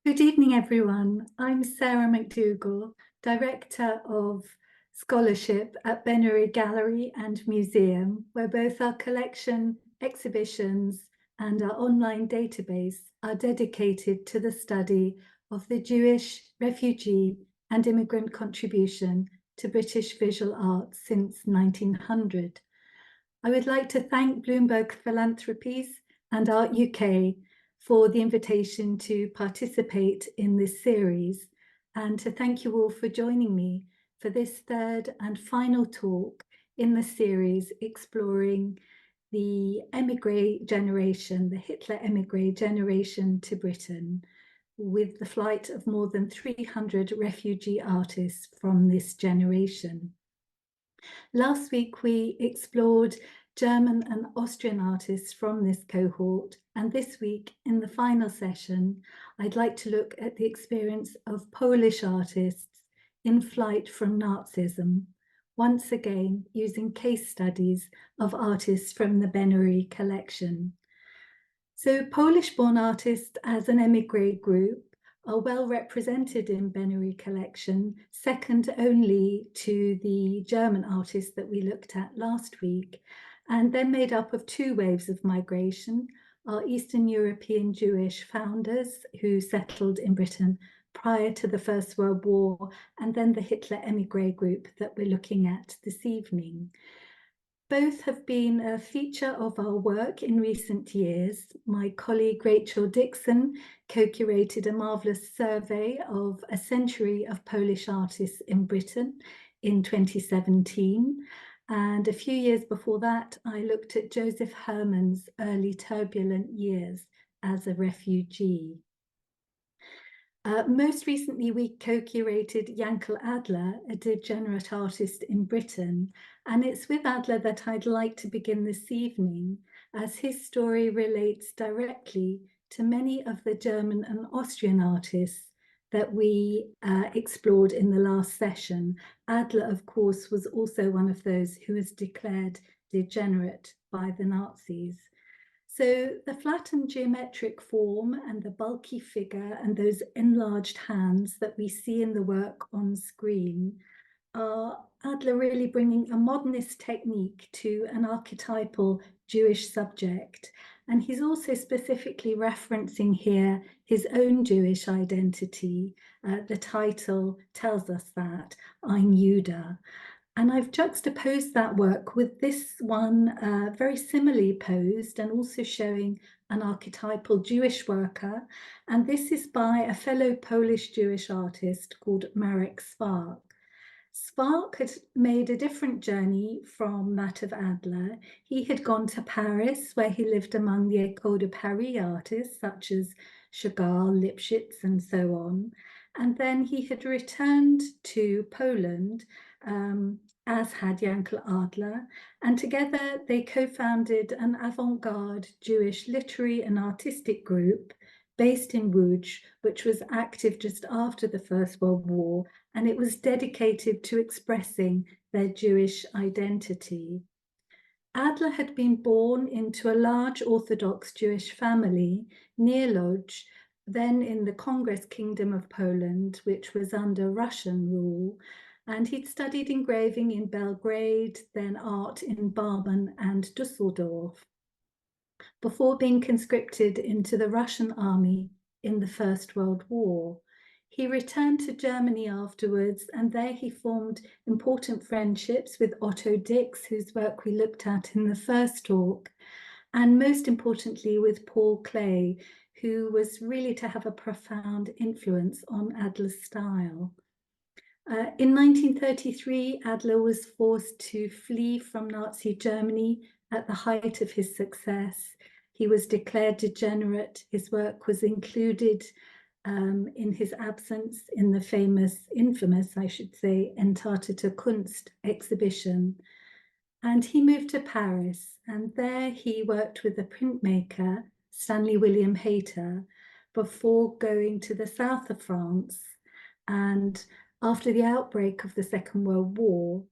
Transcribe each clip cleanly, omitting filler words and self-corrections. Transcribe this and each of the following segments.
Good evening, everyone. I'm Sarah MacDougall, Director of Scholarship at Ben Uri Gallery and Museum, where both our collection, exhibitions, and our online database are dedicated to the study of the Jewish, refugee, and immigrant contribution to British visual art since 1900. I would like to thank Bloomberg Philanthropies and Art UK for the invitation to participate in this series, and to thank you all for joining me for this third and final talk in the series exploring the émigré generation, the Hitler émigré generation to Britain, with the flight of more than 300 refugee artists from this generation. Last week, we explored German and Austrian artists from this cohort, and this week, in the final session, I'd like to look at the experience of Polish artists in flight from Nazism, once again using case studies of artists from the Ben Uri collection. So Polish-born artists as an émigré group are well represented in Ben Uri collection, second only to the German artists that we looked at last week. And they're made up of two waves of migration: our Eastern European Jewish founders who settled in Britain prior to the First World War, and then the Hitler émigré group that we're looking at this evening. Both have been a feature of our work in recent years. My colleague Rachel Dixon co-curated a marvellous survey of a century of Polish artists in Britain in 2017. And a few years before that, I looked at Josef Herman's early turbulent years as a refugee. Most recently, we co-curated Jankel Adler, a degenerate artist in Britain, and it's with Adler that I'd like to begin this evening, as his story relates directly to many of the German and Austrian artists that we explored in the last session. Adler, of course, was also one of those who was declared degenerate by the Nazis. So the flattened geometric form and the bulky figure and those enlarged hands that we see in the work on screen are Adler really bringing a modernist technique to an archetypal Jewish subject. And he's also specifically referencing here his own Jewish identity. The title tells us that, I'm Judah. And I've juxtaposed that work with this one, very similarly posed and also showing an archetypal Jewish worker. And this is by a fellow Polish Jewish artist called Marek Swark. Swark had made a different journey from that of Adler. He had gone to Paris, where he lived among the École de Paris artists, such as Chagall, Lipschitz, and so on. And then he had returned to Poland, as had Jankel Adler, and together they co-founded an avant-garde Jewish literary and artistic group based in Łódź, which was active just after the First World War, and it was dedicated to expressing their Jewish identity. Adler had been born into a large Orthodox Jewish family near Łódź, then in the Congress Kingdom of Poland, which was under Russian rule. And he'd studied engraving in Belgrade, then art in Barmen and Dusseldorf, before being conscripted into the Russian army in the First World War. He returned to Germany afterwards, and there he formed important friendships with Otto Dix, whose work we looked at in the first talk, and most importantly with Paul Klee, who was really to have a profound influence on Adler's style. In 1933, Adler was forced to flee from Nazi Germany at the height of his success. He was declared degenerate. His work was included in his absence in the infamous, I should say, Entartete Kunst exhibition. And he moved to Paris, and there he worked with a printmaker, Stanley William Halter, before going to the south of France. And after the outbreak of the Second World War,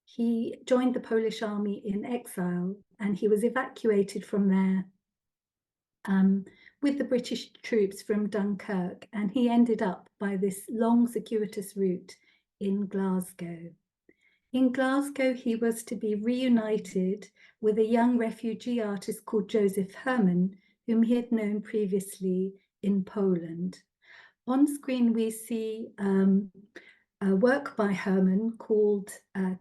he joined the Polish army in exile, and he was evacuated from there with the British troops from Dunkirk, and he ended up by this long, circuitous route in Glasgow. In Glasgow, he was to be reunited with a young refugee artist called Josef Herman, whom he had known previously in Poland. On screen, we see a work by Herman called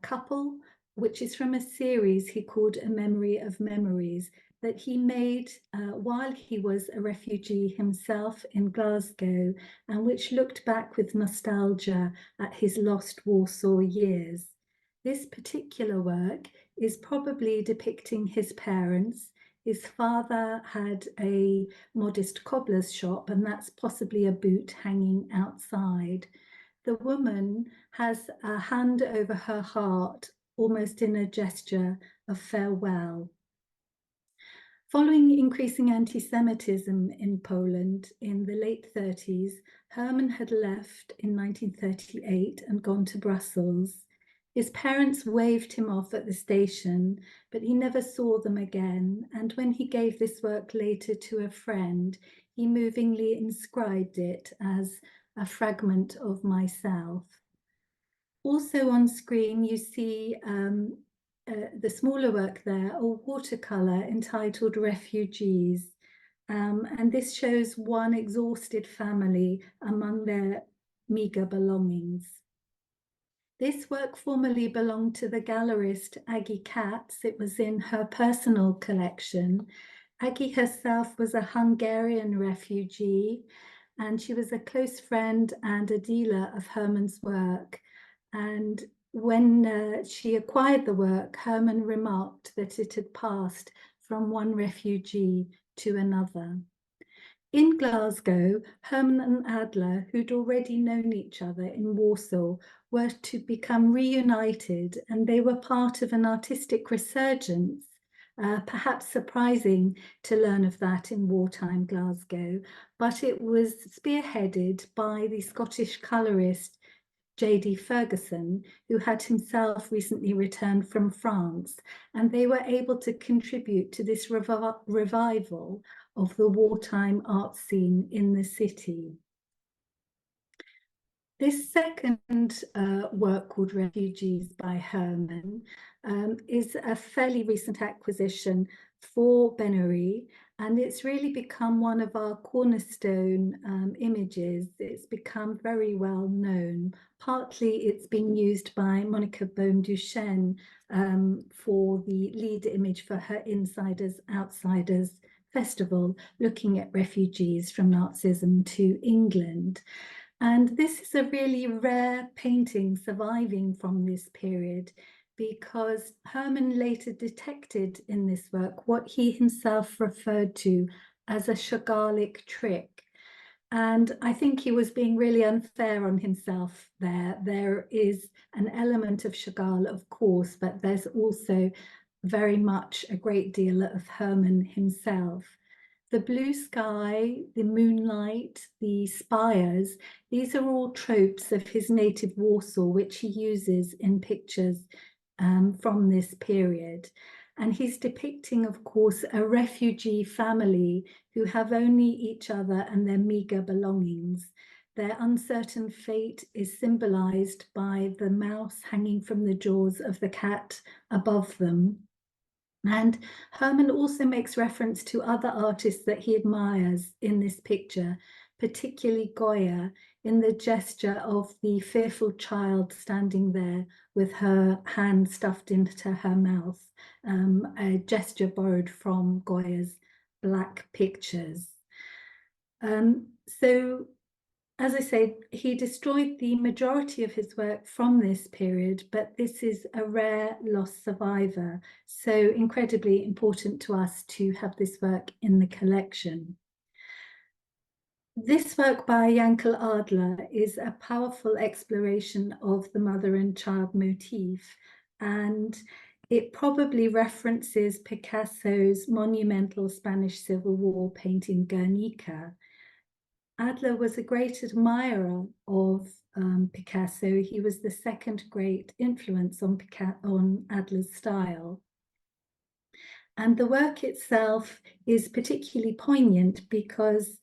Couple, which is from a series he called A Memory of Memories, that he made while he was a refugee himself in Glasgow, and which looked back with nostalgia at his lost Warsaw years. This particular work is probably depicting his parents. His father had a modest cobbler's shop, and that's possibly a boot hanging outside. The woman has a hand over her heart, almost in a gesture of farewell. Following increasing anti-Semitism in Poland in the late 30s, Herman had left in 1938 and gone to Brussels. His parents waved him off at the station, but he never saw them again. And when he gave this work later to a friend, he movingly inscribed it as a fragment of myself. Also on screen, you see the smaller work there, a watercolor entitled Refugees. And this shows one exhausted family among their meager belongings. This work formerly belonged to the gallerist Aggie Katz. It was in her personal collection. Aggie herself was a Hungarian refugee, and she was a close friend and a dealer of Herman's work. And when she acquired the work, Herman remarked that it had passed from one refugee to another. In Glasgow, Herman and Adler, who'd already known each other in Warsaw, were to become reunited, and they were part of an artistic resurgence, perhaps surprising to learn of that in wartime Glasgow, but it was spearheaded by the Scottish colorist J.D. Ferguson, who had himself recently returned from France, and they were able to contribute to this revival of the wartime art scene in the city. This second work called Refugees by Herman is a fairly recent acquisition for Ben Uri, and it's really become one of our cornerstone images. It's become very well known. Partly it's been used by Monica Bohm-Duchesne for the lead image for her Insiders, Outsiders festival, looking at refugees from Nazism to England. And this is a really rare painting surviving from this period, because Herman later detected in this work what he himself referred to as a Chagall'ic trick. And I think he was being really unfair on himself there. There is an element of Chagall, of course, but there's also very much a great deal of Herman himself. The blue sky, the moonlight, the spires, these are all tropes of his native Warsaw, which he uses in pictures from this period. And he's depicting, of course, a refugee family who have only each other and their meager belongings. Their uncertain fate is symbolized by the mouse hanging from the jaws of the cat above them. And Herman also makes reference to other artists that he admires in this picture, particularly Goya, in the gesture of the fearful child standing there with her hand stuffed into her mouth, a gesture borrowed from Goya's Black Pictures. So, as I say, he destroyed the majority of his work from this period, but this is a rare lost survivor, so incredibly important to us to have this work in the collection. This work by Jankel Adler is a powerful exploration of the mother and child motif, and it probably references Picasso's monumental Spanish Civil War painting Guernica. Adler was a great admirer of Picasso. He was the second great influence on Adler's style. And the work itself is particularly poignant because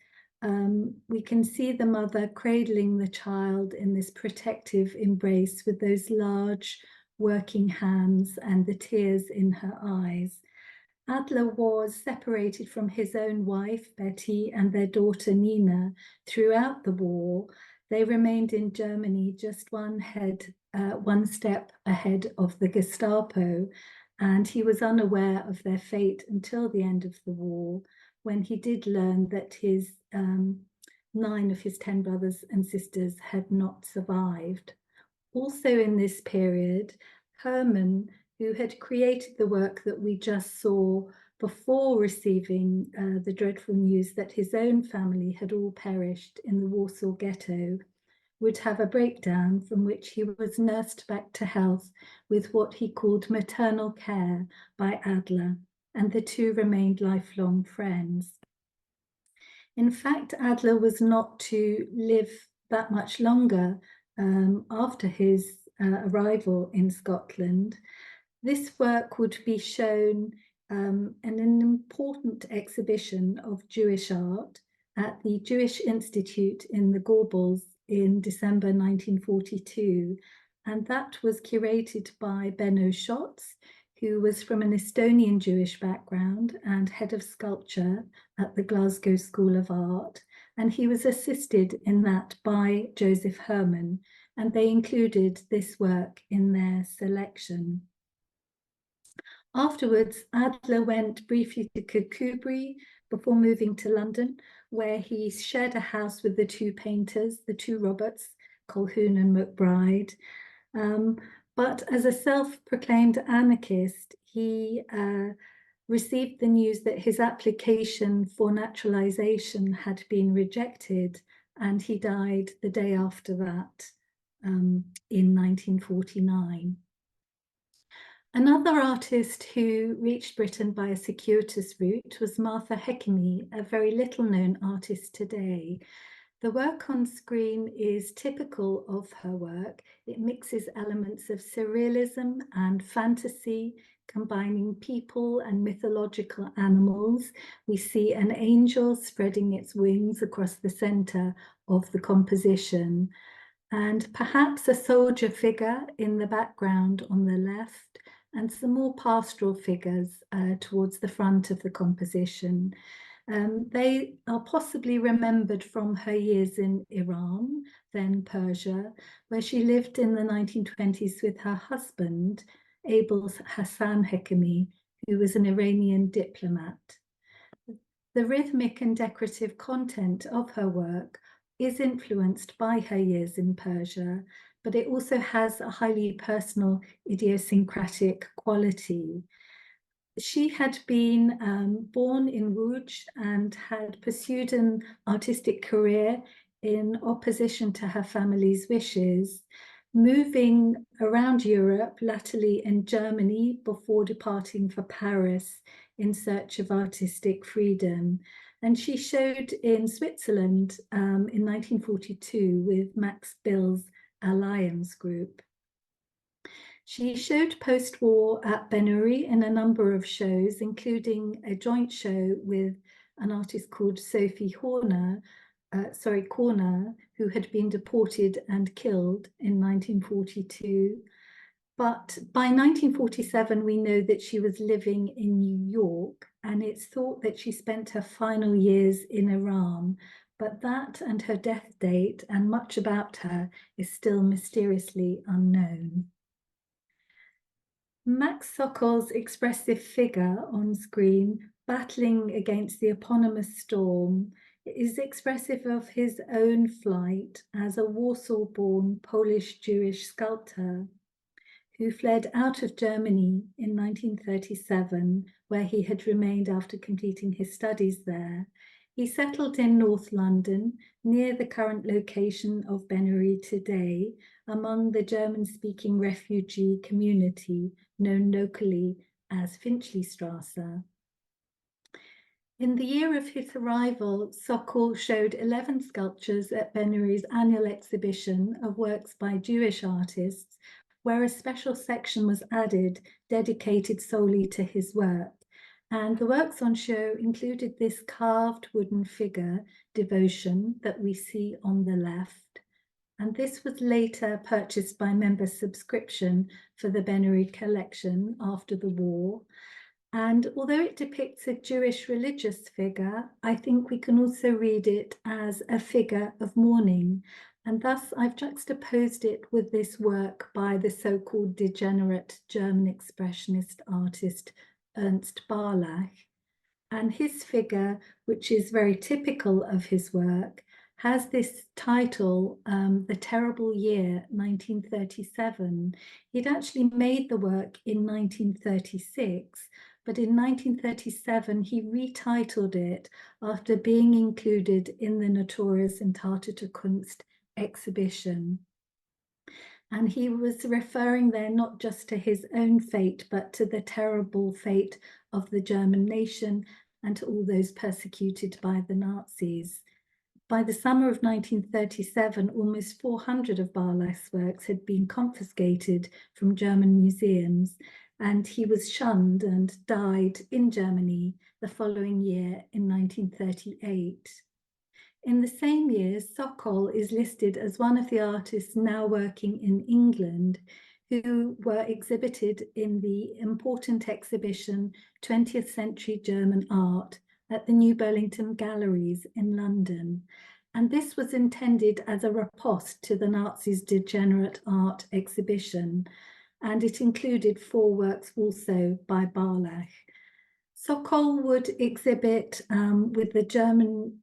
we can see the mother cradling the child in this protective embrace with those large working hands and the tears in her eyes. Adler was separated from his own wife, Betty, and their daughter, Nina, throughout the war. They remained in Germany just one step ahead of the Gestapo, and he was unaware of their fate until the end of the war, when he did learn that his 9 of his 10 brothers and sisters had not survived. Also in this period, Herman, who had created the work that we just saw before receiving the dreadful news that his own family had all perished in the Warsaw Ghetto, would have a breakdown from which he was nursed back to health with what he called maternal care by Adler, and the two remained lifelong friends. In fact, Adler was not to live that much longer after his arrival in Scotland. This work would be shown in an important exhibition of Jewish art at the Jewish Institute in the Gorbals in December 1942, and that was curated by Benno Schatz, who was from an Estonian Jewish background and head of sculpture at the Glasgow School of Art, and he was assisted in that by Josef Herman, and they included this work in their selection. Afterwards, Adler went briefly to Kirkcudbright before moving to London, where he shared a house with the two painters, the two Roberts, Colquhoun and McBride. But as a self-proclaimed anarchist, he received the news that his application for naturalization had been rejected, and he died the day after that in 1949. Another artist who reached Britain by a circuitous route was Martha Hekimi, a very little-known artist today. The work on screen is typical of her work. It mixes elements of surrealism and fantasy, combining people and mythological animals. We see an angel spreading its wings across the center of the composition, and perhaps a soldier figure in the background on the left, and some more pastoral figures towards the front of the composition. They are possibly remembered from her years in Iran, then Persia, where she lived in the 1920s with her husband, Abel Hassan Hekimi, who was an Iranian diplomat. The rhythmic and decorative content of her work is influenced by her years in Persia, but it also has a highly personal, idiosyncratic quality. She had been born in Łódź and had pursued an artistic career in opposition to her family's wishes, moving around Europe, latterly in Germany, before departing for Paris in search of artistic freedom. And she showed in Switzerland in 1942 with Max Bill's Alliance group. She showed post-war at Ben Uri in a number of shows, including a joint show with an artist called Sophie Corner, who had been deported and killed in 1942. But by 1947, we know that she was living in New York, and it's thought that she spent her final years in Iran, but that and her death date and much about her is still mysteriously unknown. Max Sokol's expressive figure on screen, battling against the eponymous storm, is expressive of his own flight as a Warsaw-born Polish-Jewish sculptor who fled out of Germany in 1937, where he had remained after completing his studies there. He settled in North London, near the current location of Ben Uri today, among the German-speaking refugee community known locally as Finchleystrasse. In the year of his arrival, Sokol showed 11 sculptures at Ben Uri's annual exhibition of works by Jewish artists, where a special section was added dedicated solely to his work. And the works on show included this carved wooden figure, Devotion, that we see on the left. And this was later purchased by member subscription for the Ben Uri collection after the war. And although it depicts a Jewish religious figure, I think we can also read it as a figure of mourning. And thus I've juxtaposed it with this work by the so-called degenerate German expressionist artist Ernst Barlach. And his figure, which is very typical of his work, has this title, The Terrible Year, 1937. He'd actually made the work in 1936, but in 1937 he retitled it after being included in the notorious Entartete Kunst exhibition. And he was referring there not just to his own fate, but to the terrible fate of the German nation and to all those persecuted by the Nazis. By the summer of 1937, almost 400 of Barlach's works had been confiscated from German museums, and he was shunned and died in Germany the following year in 1938. In the same year, Sokol is listed as one of the artists now working in England who were exhibited in the important exhibition 20th Century German Art at the New Burlington Galleries in London. And this was intended as a riposte to the Nazis' degenerate art exhibition. And it included 4 works also by Barlach. Sokol would exhibit with the German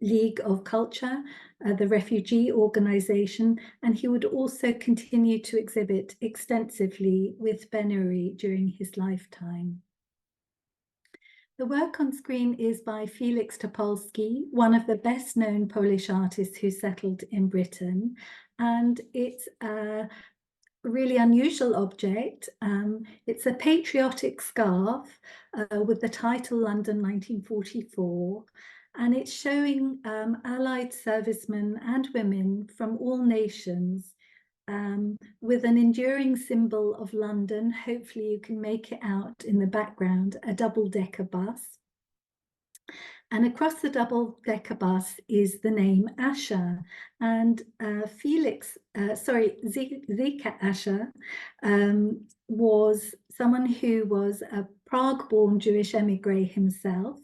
League of Culture, the refugee organization, and he would also continue to exhibit extensively with Ben Uri during his lifetime. The work on screen is by Felix Topolsky, one of the best-known Polish artists who settled in Britain, and it's a really unusual object. It's a patriotic scarf with the title London 1944, and it's showing Allied servicemen and women from all nations with an enduring symbol of London. Hopefully you can make it out in the background, a double-decker bus. And across the double-decker bus is the name Asher. And Zika Asher was someone who was a Prague-born Jewish émigré himself.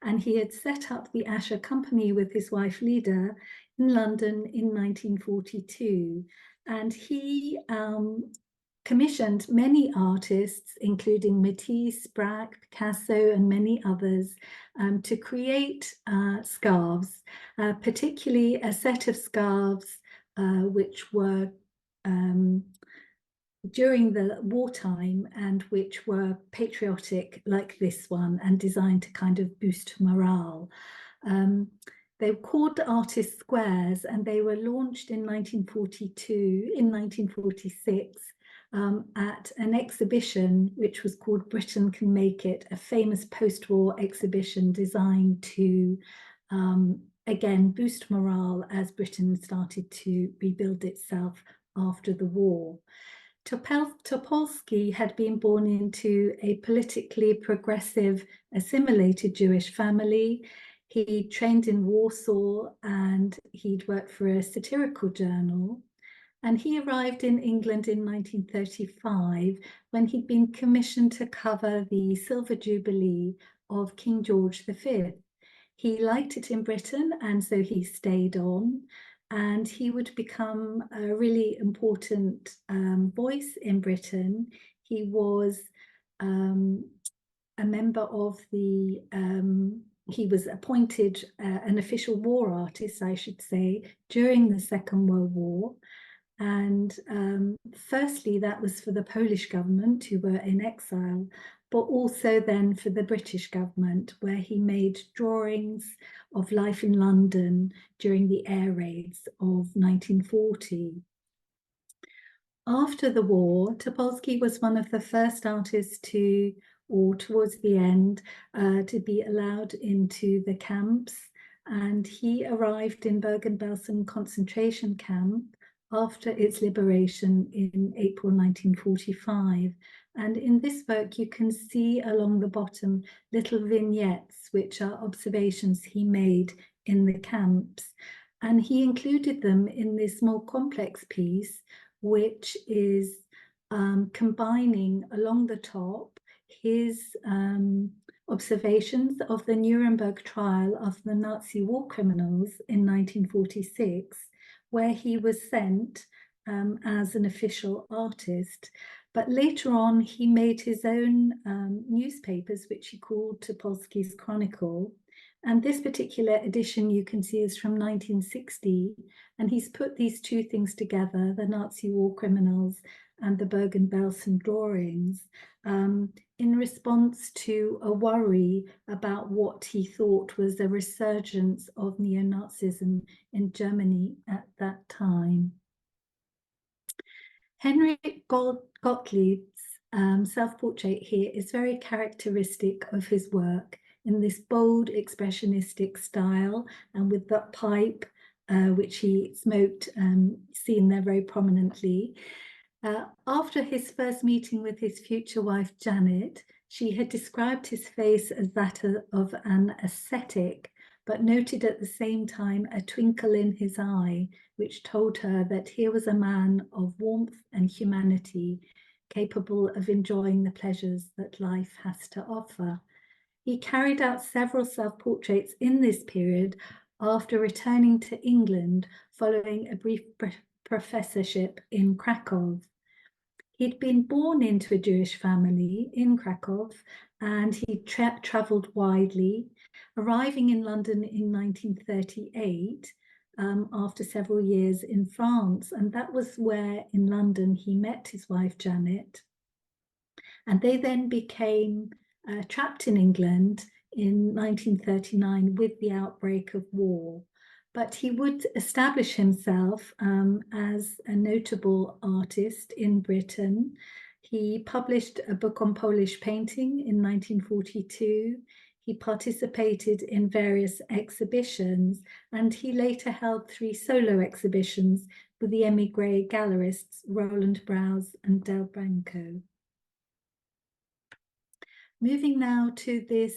And he had set up the Asher Company with his wife Lida in London in 1942. And he commissioned many artists, including Matisse, Braque, Picasso, and many others, to create scarves, particularly a set of scarves which were during the wartime and which were patriotic like this one and designed to kind of boost morale. They were called Artist Squares, and they were launched in 1942, in 1946, at an exhibition which was called Britain Can Make It, a famous post-war exhibition designed to, again, boost morale as Britain started to rebuild itself after the war. Topolsky had been born into a politically progressive, assimilated Jewish family. He trained in Warsaw and he'd worked for a satirical journal. And he arrived in England in 1935 when he'd been commissioned to cover the Silver Jubilee of King George V. He liked it in Britain, and so he stayed on. And he would become a really important voice in Britain. He was a member of the, he was appointed an official war artist, I should say, during the Second World War. And firstly, that was for the Polish government who were in exile, but also then for the British government, where he made drawings of life in London during the air raids of 1940. After the war, Topolsky was one of the first artists to, or towards the end, to be allowed into the camps. And he arrived in Bergen-Belsen concentration camp after its liberation in April 1945. And in this work, you can see along the bottom little vignettes, which are observations he made in the camps. And he included them in this more complex piece, which is combining along the top his observations of the Nuremberg trial of the Nazi war criminals in 1946, where he was sent as an official artist. But later on, he made his own newspapers, which he called Topolsky's Chronicle. And this particular edition you can see is from 1960. And he's put these two things together, the Nazi war criminals and the Bergen-Belsen drawings, in response to a worry about what he thought was a resurgence of neo-Nazism in Germany at that time. Henrik Gottlieb's self-portrait here is very characteristic of his work in this bold expressionistic style, and with that pipe which he smoked seen there very prominently. After his first meeting with his future wife, Janet, she had described his face as that of an ascetic, but noted at the same time a twinkle in his eye, which told her that here was a man of warmth and humanity, capable of enjoying the pleasures that life has to offer. He carried out several self-portraits in this period after returning to England following a brief professorship in Krakow. He'd been born into a Jewish family in Krakow, and he travelled widely, arriving in London in 1938 after several years in France. And that was where in London he met his wife, Janet. And they then became trapped in England in 1939 with the outbreak of war. But he would establish himself as a notable artist in Britain. He published a book on Polish painting in 1942. He participated in various exhibitions, and he later held 3 solo exhibitions with the émigré gallerists Roland Braus and Del Branco. Moving now to this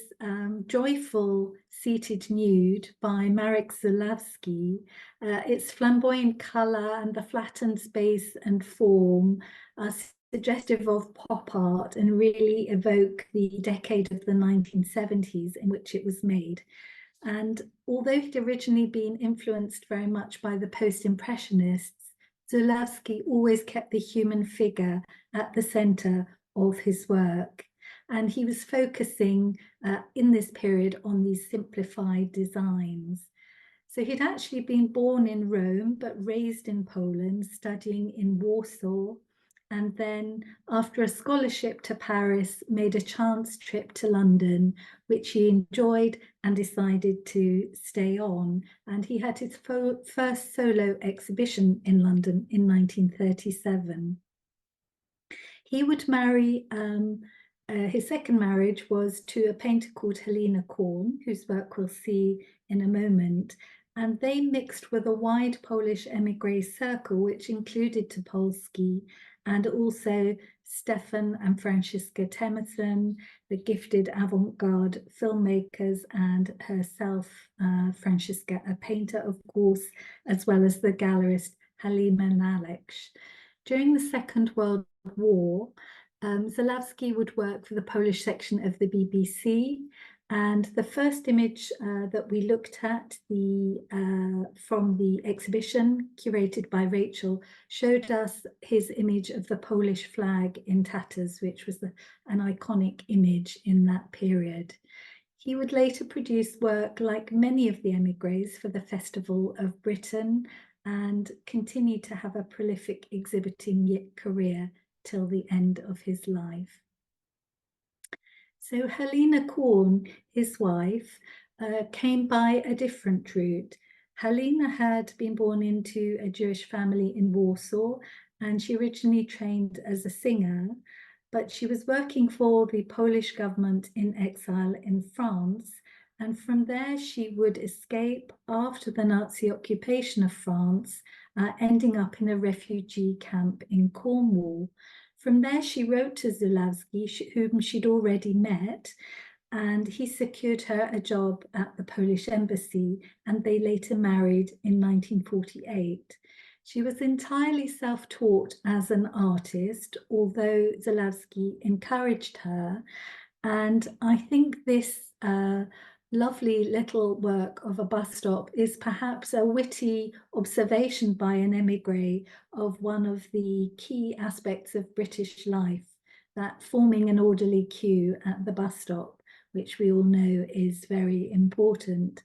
joyful seated nude by Marek Zalewski. Its flamboyant colour and the flattened space and form are suggestive of pop art and really evoke the decade of the 1970s in which it was made. And although he'd originally been influenced very much by the post-impressionists, Zalewski always kept the human figure at the centre of his work. And he was focusing in this period on these simplified designs. So he'd actually been born in Rome, but raised in Poland, studying in Warsaw. And then after a scholarship to Paris, made a chance trip to London, which he enjoyed and decided to stay on. And he had his first solo exhibition in London in 1937. He would marry his second marriage was to a painter called Helena Korn, whose work we'll see in a moment. And they mixed with a wide Polish émigré circle, which included Topolsky and also Stefan and Franziska Temerson, the gifted avant-garde filmmakers, and herself, Franziska, a painter, of course, as well as the gallerist Halima Naleksh. During the Second World War, Zalewski would work for the Polish section of the BBC, and the first image that we looked at from the exhibition curated by Rachel showed us his image of the Polish flag in tatters, which was an iconic image in that period. He would later produce work like many of the émigrés for the Festival of Britain and continued to have a prolific exhibiting career till the end of his life. So Helena Korn, his wife, came by a different route. Helena had been born into a Jewish family in Warsaw, and she originally trained as a singer, but she was working for the Polish government in exile in France, And from there, she would escape after the Nazi occupation of France, ending up in a refugee camp in Cornwall. From there, she wrote to Zulawski, whom she'd already met, and he secured her a job at the Polish embassy, and they later married in 1948. She was entirely self-taught as an artist, although Zulawski encouraged her. And I think this lovely little work of a bus stop is perhaps a witty observation by an émigré of one of the key aspects of British life, that forming an orderly queue at the bus stop, which we all know is very important.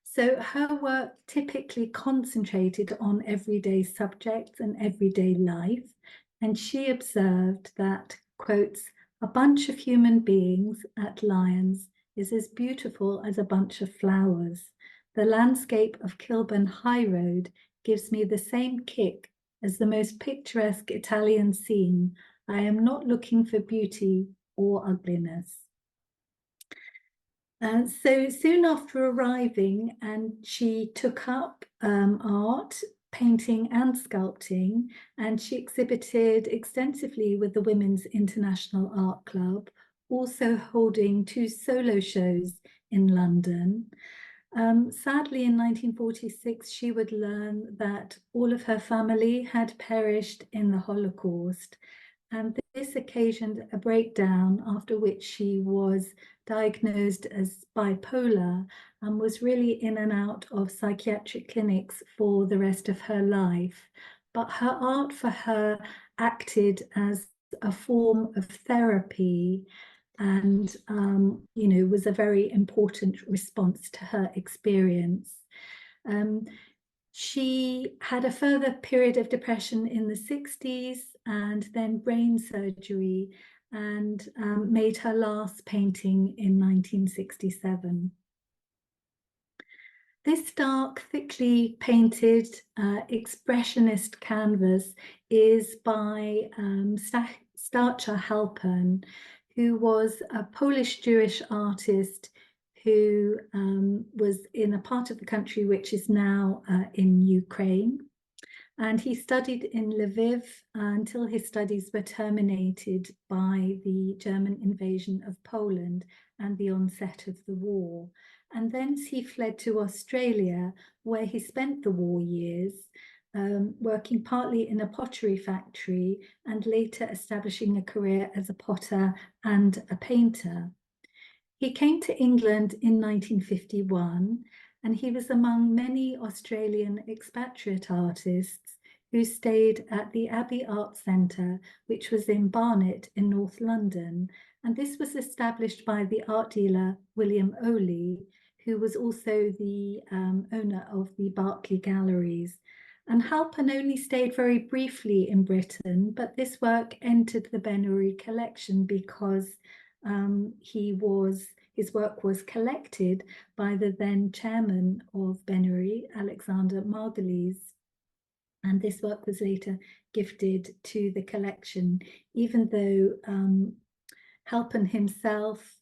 So her work typically concentrated on everyday subjects and everyday life, and she observed that, quotes, "A bunch of human beings at Lyons is as beautiful as a bunch of flowers. The landscape of Kilburn High Road gives me the same kick as the most picturesque Italian scene. I am not looking for beauty or ugliness." So soon after arriving, and she took up art, painting and sculpting, and she exhibited extensively with the Women's International Art Club, also holding 2 solo shows in London. Sadly, in 1946, she would learn that all of her family had perished in the Holocaust, and this occasioned a breakdown, after which she was diagnosed as bipolar and was really in and out of psychiatric clinics for the rest of her life. But her art for her acted as a form of therapy, and was a very important response to her experience. She had a further period of depression in the 60s and then brain surgery, and made her last painting in 1967. This dark, thickly painted expressionist canvas is by Starcha Halpern, who was a Polish-Jewish artist who was in a part of the country which is now in Ukraine. And he studied in Lviv until his studies were terminated by the German invasion of Poland and the onset of the war. And thence he fled to Australia, where he spent the war years, working partly in a pottery factory and later establishing a career as a potter and a painter. He came to England in 1951, and he was among many Australian expatriate artists who stayed at the Abbey Art Centre, which was in Barnet in North London. And this was established by the art dealer William Oley, who was also the owner of the Berkeley Galleries. And Halpern only stayed very briefly in Britain, but this work entered the Ben Uri collection because his work was collected by the then chairman of Ben Uri, Alexander Margulies, and this work was later gifted to the collection, even though Halpern himself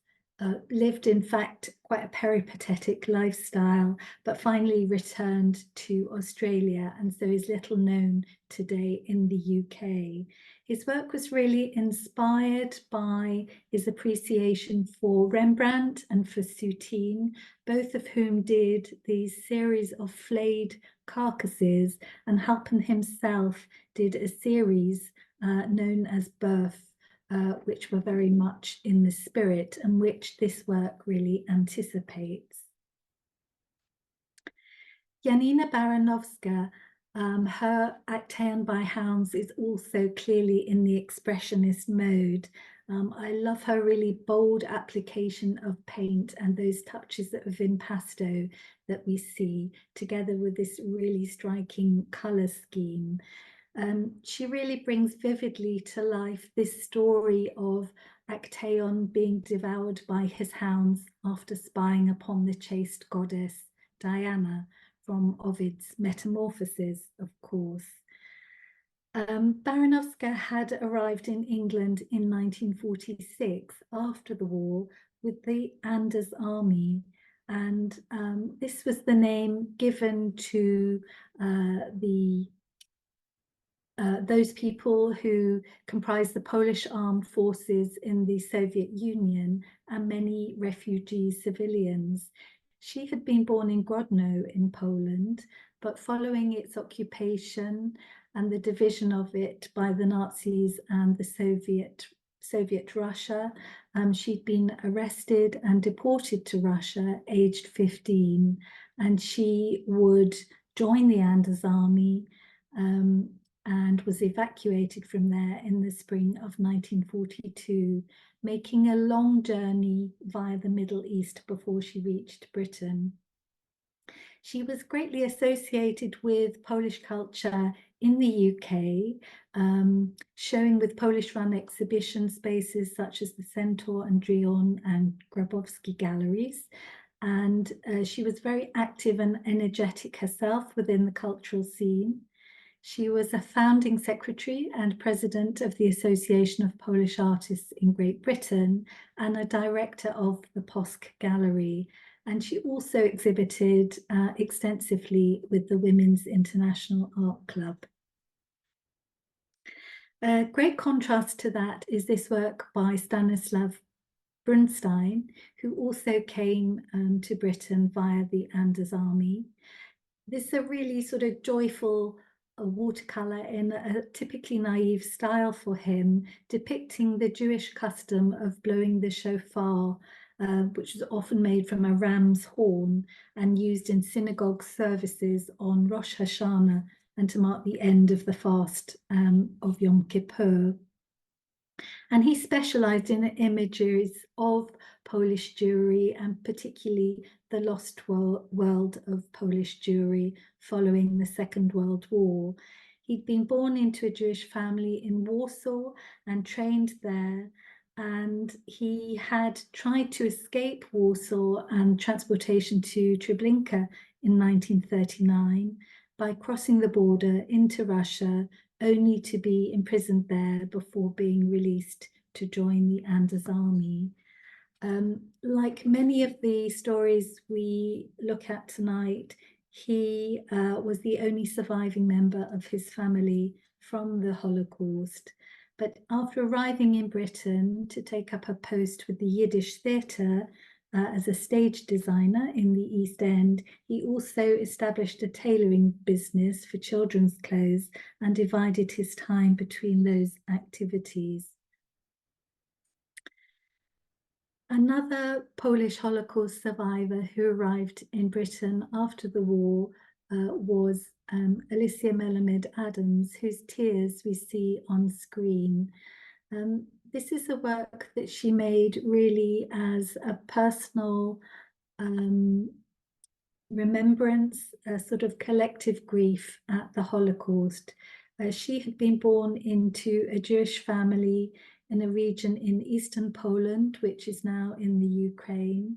lived, in fact, quite a peripatetic lifestyle, but finally returned to Australia, and so is little known today in the UK. His work was really inspired by his appreciation for Rembrandt and for Soutine, both of whom did these series of flayed carcasses, and Halpern himself did a series known as Birth, which were very much in the spirit and which this work really anticipates. Janina Baranowska, her Actaeon by Hounds is also clearly in the expressionist mode. I love her really bold application of paint and those touches of impasto that we see, together with this really striking colour scheme. She really brings vividly to life this story of Actaeon being devoured by his hounds after spying upon the chaste goddess Diana, from Ovid's Metamorphoses, of course. Baranowska had arrived in England in 1946 after the war with the Anders Army, And this was the name given to those people who comprised the Polish armed forces in the Soviet Union and many refugee civilians. She had been born in Grodno in Poland, but following its occupation and the division of it by the Nazis and the Soviet Russia, she'd been arrested and deported to Russia aged 15, and she would join the Anders army and was evacuated from there in the spring of 1942, making a long journey via the Middle East before she reached Britain. She was greatly associated with Polish culture in the UK, showing with Polish-run exhibition spaces such as the Centaur and Drion and Grabowski galleries. And she was very active and energetic herself within the cultural scene. She was a founding secretary and president of the Association of Polish Artists in Great Britain and a director of the Posk Gallery. And she also exhibited extensively with the Women's International Art Club. A great contrast to that is this work by Stanislav Brunstein, who also came to Britain via the Anders Army. This is a really sort of joyful watercolor in a typically naive style for him, depicting the Jewish custom of blowing the shofar, which is often made from a ram's horn and used in synagogue services on Rosh Hashanah and to mark the end of the fast of Yom Kippur. And he specialized in images of Polish Jewry and particularly the lost world of Polish Jewry following the Second World War. He'd been born into a Jewish family in Warsaw and trained there, and he had tried to escape Warsaw and transportation to Treblinka in 1939 by crossing the border into Russia, only to be imprisoned there before being released to join the Anders army. Like many of the stories we look at tonight, he was the only surviving member of his family from the Holocaust. But after arriving in Britain to take up a post with the Yiddish theatre as a stage designer in the East End, he also established a tailoring business for children's clothes and divided his time between those activities. Another Polish Holocaust survivor who arrived in Britain after the war was Alicia Melamed Adams, whose tears we see on screen. This is a work that she made really as a personal remembrance, a sort of collective grief at the Holocaust. She had been born into a Jewish family in a region in eastern Poland, which is now in the Ukraine,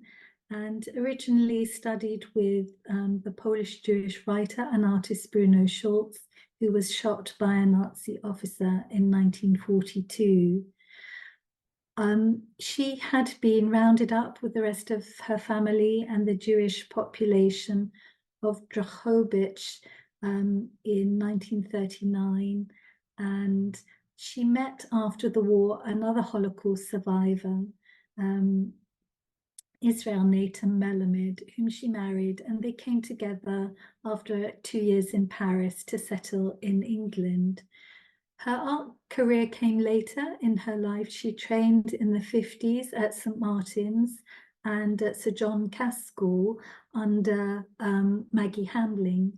and originally studied with the Polish Jewish writer and artist Bruno Schulz, who was shot by a Nazi officer in 1942. She had been rounded up with the rest of her family and the Jewish population of Drohobych in 1939, and she met after the war another Holocaust survivor, Israel Nathan Melamed, whom she married, and they came together after 2 years in Paris to settle in England. Her art career came later in her life. She trained in the 50s at St. Martin's and at Sir John Cass School under Maggie Hamling.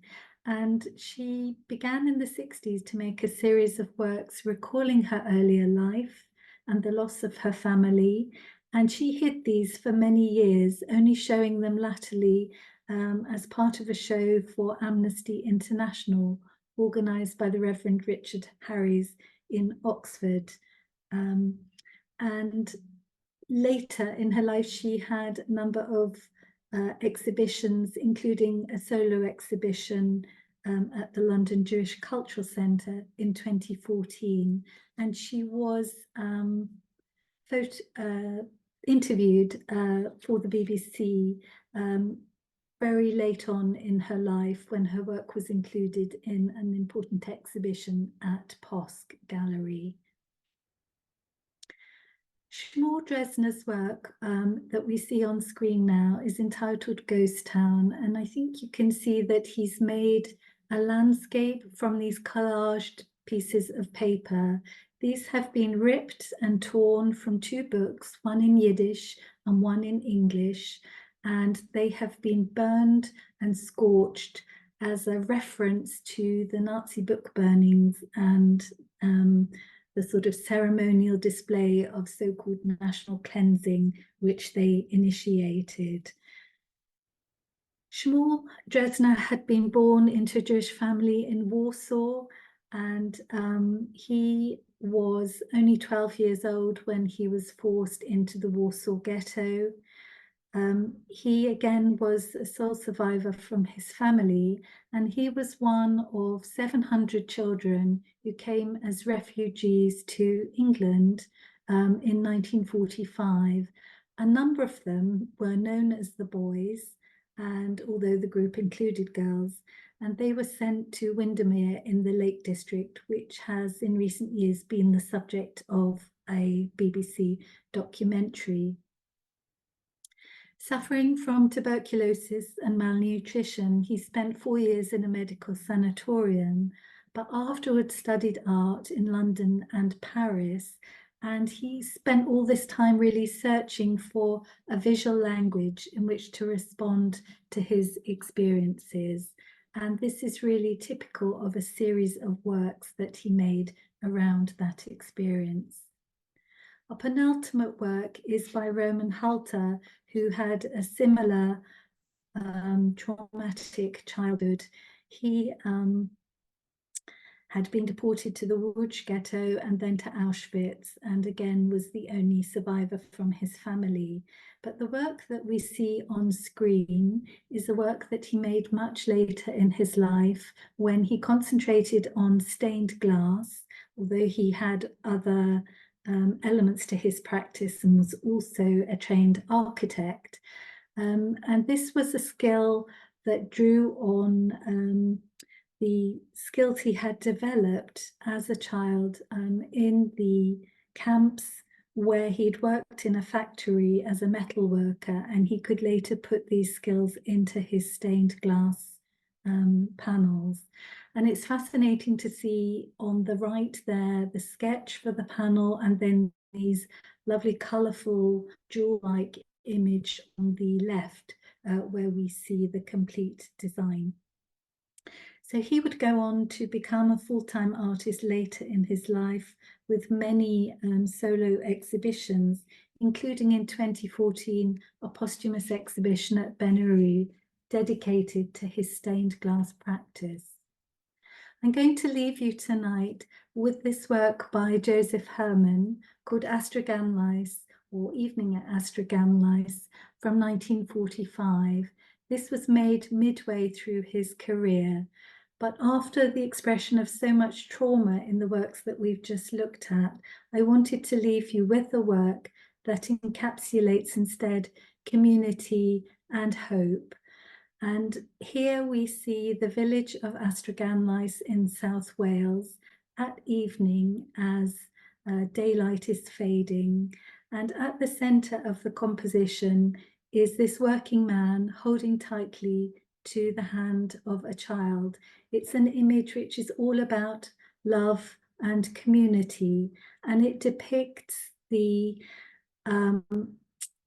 And she began in the 60s to make a series of works recalling her earlier life and the loss of her family. And she hid these for many years, only showing them latterly as part of a show for Amnesty International, organised by the Reverend Richard Harries in Oxford. And later in her life, she had a number of exhibitions, including a solo exhibition at the London Jewish Cultural Centre in 2014. And she was interviewed for the BBC very late on in her life, when her work was included in an important exhibition at Posk Gallery. Shmuel Dresner's work that we see on screen now is entitled Ghost Town, and I think you can see that he's made a landscape from these collaged pieces of paper. These have been ripped and torn from two books, one in Yiddish and one in English, and they have been burned and scorched as a reference to the Nazi book burnings and the sort of ceremonial display of so-called national cleansing, which they initiated. Shmuel Dresner had been born into a Jewish family in Warsaw, and he was only 12 years old when he was forced into the Warsaw Ghetto. He again was a sole survivor from his family, and he was one of 700 children who came as refugees to England in 1945. A number of them were known as the boys, and although the group included girls, and they were sent to Windermere in the Lake District, which has in recent years been the subject of a BBC documentary. Suffering from tuberculosis and malnutrition, he spent 4 years in a medical sanatorium, but afterwards studied art in London and Paris. And he spent all this time really searching for a visual language in which to respond to his experiences. And this is really typical of a series of works that he made around that experience. Our penultimate work is by Roman Halter, who had a similar traumatic childhood. He had been deported to the Łódź ghetto and then to Auschwitz, and again was the only survivor from his family. But the work that we see on screen is a work that he made much later in his life, when he concentrated on stained glass, although he had other elements to his practice and was also a trained architect. And this was a skill that drew on the skills he had developed as a child in the camps, where he'd worked in a factory as a metal worker, and he could later put these skills into his stained glass panels. And it's fascinating to see on the right there the sketch for the panel, and then these lovely colourful jewel-like image on the left where we see the complete design. So he would go on to become a full-time artist later in his life, with many solo exhibitions, including in 2014 a posthumous exhibition at Ben Uri dedicated to his stained glass practice. I'm going to leave you tonight with this work by Josef Herman called Astragamlice, or Evening at Astragamlice, from 1945. This was made midway through his career, but after the expression of so much trauma in the works that we've just looked at, I wanted to leave you with a work that encapsulates instead community and hope. And here we see the village of Astragamlice in South Wales at evening as daylight is fading. And at the centre of the composition is this working man holding tightly to the hand of a child. It's an image which is all about love and community, and it depicts the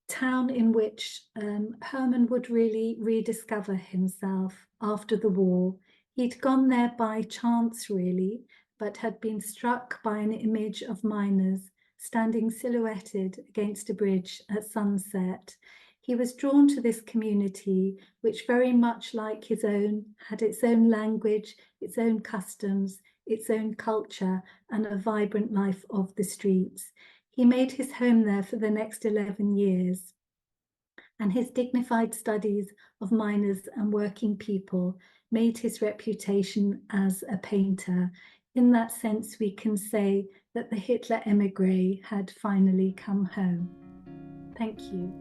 town in which Herman would really rediscover himself after the war. He'd gone there by chance, really, but had been struck by an image of miners standing silhouetted against a bridge at sunset. He was drawn to this community, which very much like his own, had its own language, its own customs, its own culture, and a vibrant life of the streets. He made his home there for the next 11 years, and his dignified studies of miners and working people made his reputation as a painter. In that sense, we can say that the Hitler émigré had finally come home. Thank you.